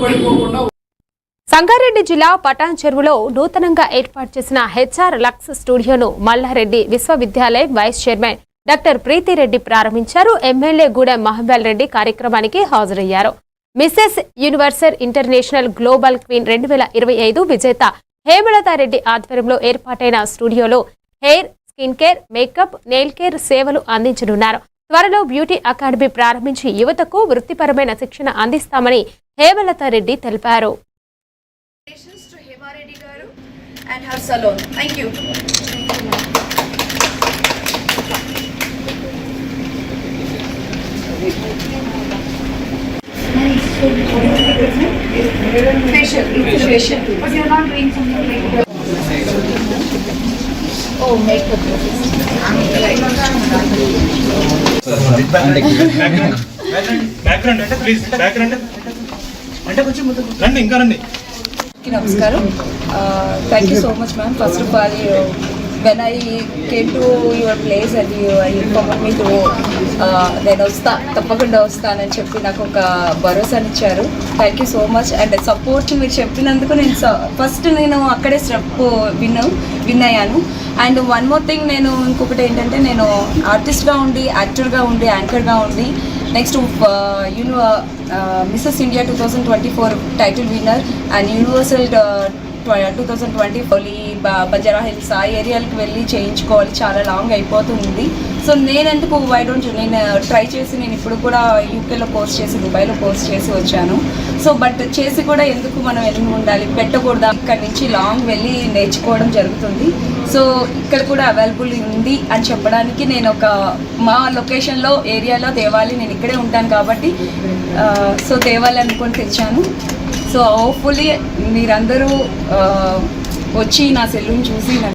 పడిపోకుండా. సంగారెడ్డి జిల్లా పటాన్ చెరువులో నూతనంగా ఏర్పాటు చేసిన హెచ్ఆర్ లక్స్ స్టూడియోను మల్లారెడ్డి విశ్వవిద్యాలయం వైస్ చైర్మన్ డాక్టర్ ప్రీతిరెడ్డి ప్రారంభించారు. ఎమ్మెల్యే గూడెం మహబూబ్ రెడ్డి కార్యక్రమానికి హాజరయ్యారు. Mrs universal international global queen 2025 విజేత హేమలతారెడ్డి ఆధ్వర్యంలో ఏర్పాటైన స్టూడియోలో hair, skin care, makeup, nail care సేవలు అందించనున్నారు. త్వరలో బ్యూటీ అకాడమీ ప్రారంభించి యువతకు వృత్తిపరమైన శిక్షణ అందిస్తామని హేమలతారెడ్డి తెలిపారు. And her salon. Thank you. Facial. Facial. But you're not doing something like that. Oh, makeup. Background, please. Background. అంటే కొంచెం ముందుకు రండి, ఇంకా రండి. Namaskaram. Thank you so much, ma'am. First of all, when I came to your place and you informed me to నేను తప్పకుండా వస్తానని చెప్పి నాకు ఒక భరోసానిచ్చారు. Thank you so much. And support మీరు చెప్పినందుకు నేను అక్కడే స్టెప్ విన్ అయ్యాను. అండ్ వన్ మోర్ థింగ్, నేను ఇంకొకటి ఏంటంటే, నేను ఆర్టిస్ట్గా ఉండి, యాక్టర్గా ఉండి, యాంకర్గా ఉండి, next Mrs India 2024 title winner and universal 2020 Banjara hills ఆ ఏరియాలకు వెళ్ళి చేయించుకోవాలి, చాలా లాంగ్ అయిపోతుంది. సో నేనెందుకు నేను ట్రై చేసి, నేను ఇప్పుడు కూడా యూకేలో కోర్స్ చేసి, దుబాయ్లో కోర్స్ చేసి వచ్చాను. సో బట్ చేసి కూడా ఎందుకు మనం వెళ్ళి ఉండాలి, పెట్టకూడదా, ఇక్కడ నుంచి లాంగ్ వెళ్ళి నేర్చుకోవడం జరుగుతుంది. సో ఇక్కడ కూడా అవైలబుల్ ఉంది అని చెప్పడానికి నేను మా లొకేషన్లో ఏరియాలో తేవాలి, నేను ఇక్కడే ఉంటాను కాబట్టి సో తేవాలి అనుకొని తెచ్చాను. సో హోప్ఫుల్లీ మీరందరూ వచ్చి నా సెలూన్ చూసి